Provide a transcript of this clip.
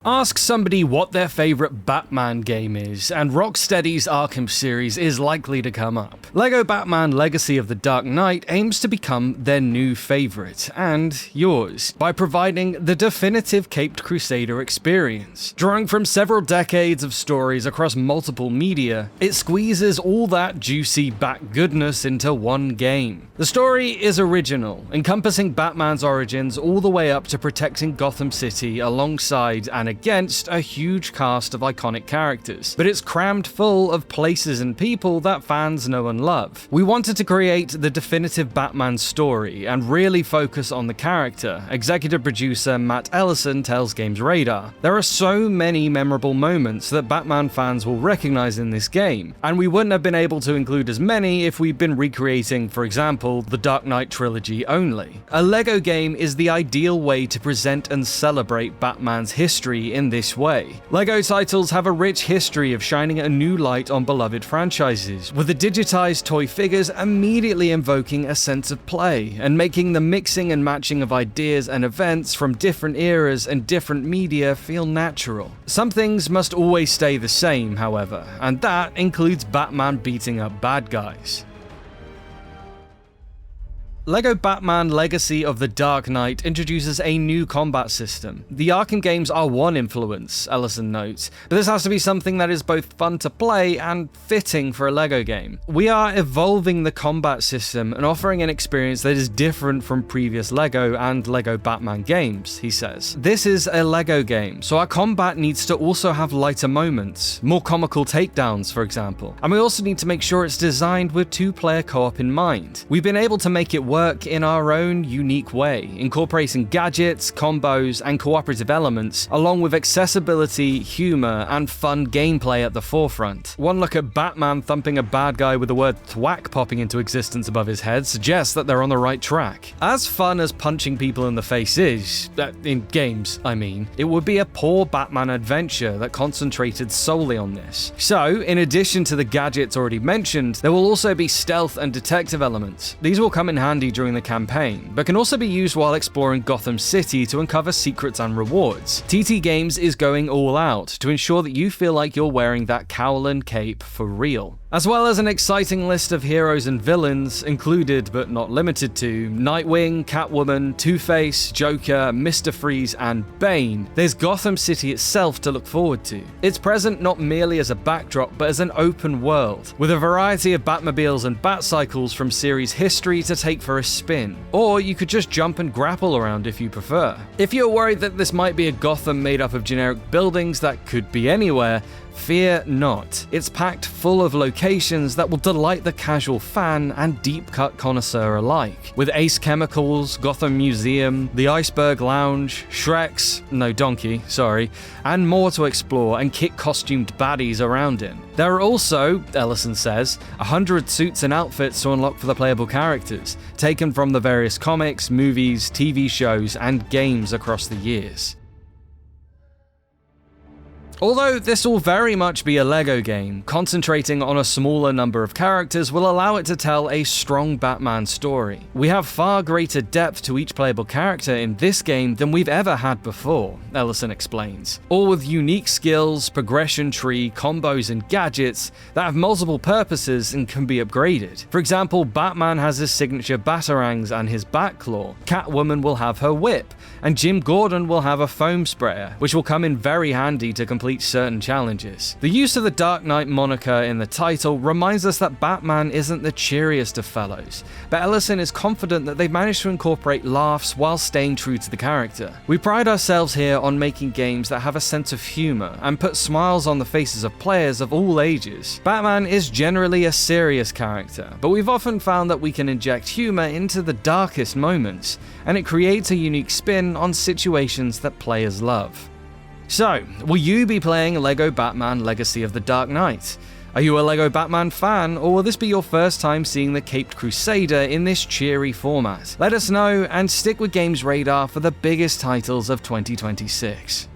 Ask somebody what their favorite Batman game is, and Rocksteady's Arkham series is likely to come up. LEGO Batman Legacy of the Dark Knight aims to become their new favorite, and yours, by providing the definitive Caped Crusader experience. Drawing from several decades of stories across multiple media, it squeezes all that juicy Bat goodness into one game. The story is original, encompassing Batman's origins all the way up to protecting Gotham City alongside and against a huge cast of iconic characters, but it's crammed full of places and people that fans know and love. We wanted to create the definitive Batman story and really focus on the character, executive producer Matt Ellison tells GamesRadar. There are so many memorable moments that Batman fans will recognize in this game, and we wouldn't have been able to include as many if we'd been recreating, for example, the Dark Knight trilogy only. A LEGO game is the ideal way to present and celebrate Batman's history in this way. LEGO titles have a rich history of shining a new light on beloved franchises, with the digitized toy figures immediately invoking a sense of play and making the mixing and matching of ideas and events from different eras and different media feel natural. Some things must always stay the same, however, and that includes Batman beating up bad guys. LEGO Batman Legacy of the Dark Knight introduces a new combat system. The Arkham games are one influence, Ellison notes, but this has to be something that is both fun to play and fitting for a LEGO game. We are evolving the combat system and offering an experience that is different from previous LEGO and LEGO Batman games, he says. This is a LEGO game, so our combat needs to also have lighter moments, more comical takedowns, for example, and we also need to make sure it's designed with two-player co-op in mind. We've been able to make it work in our own unique way, incorporating gadgets, combos, and cooperative elements, along with accessibility, humor, and fun gameplay at the forefront. One look at Batman thumping a bad guy with the word thwack popping into existence above his head suggests that they're on the right track. As fun as punching people in the face is, in games, I mean, it would be a poor Batman adventure that concentrated solely on this. So, in addition to the gadgets already mentioned, there will also be stealth and detective elements. These will come in handy during the campaign, but can also be used while exploring Gotham City to uncover secrets and rewards. TT Games is going all out to ensure that you feel like you're wearing that cowl and cape for real. As well as an exciting list of heroes and villains, included but not limited to Nightwing, Catwoman, Two-Face, Joker, Mr. Freeze, and Bane, there's Gotham City itself to look forward to. It's present not merely as a backdrop, but as an open world, with a variety of Batmobiles and Batcycles from series history to take for a spin. Or you could just jump and grapple around if you prefer. If you're worried that this might be a Gotham made up of generic buildings that could be anywhere, fear not. It's packed full of locations that will delight the casual fan and deep-cut connoisseur alike. With Ace Chemicals, Gotham Museum, the Iceberg Lounge, Donkey, and more to explore and kit-costumed baddies around in. There are also, Ellison says, 100 suits and outfits to unlock for the playable characters, taken from the various comics, movies, TV shows, and games across the years. Although this will very much be a LEGO game, concentrating on a smaller number of characters will allow it to tell a strong Batman story. We have far greater depth to each playable character in this game than we've ever had before, Ellison explains, all with unique skills, progression tree, combos, and gadgets that have multiple purposes and can be upgraded. For example, Batman has his signature batarangs and his Batclaw, Catwoman will have her whip, and Jim Gordon will have a foam sprayer, which will come in very handy to complete certain challenges. The use of the Dark Knight moniker in the title reminds us that Batman isn't the cheeriest of fellows, but Ellison is confident that they've managed to incorporate laughs while staying true to the character. We pride ourselves here on making games that have a sense of humor and put smiles on the faces of players of all ages. Batman is generally a serious character, but we've often found that we can inject humor into the darkest moments, and it creates a unique spin on situations that players love. So, will you be playing LEGO Batman Legacy of the Dark Knight? Are you a LEGO Batman fan, or will this be your first time seeing the Caped Crusader in this cheery format? Let us know, and stick with GamesRadar for the biggest titles of 2026.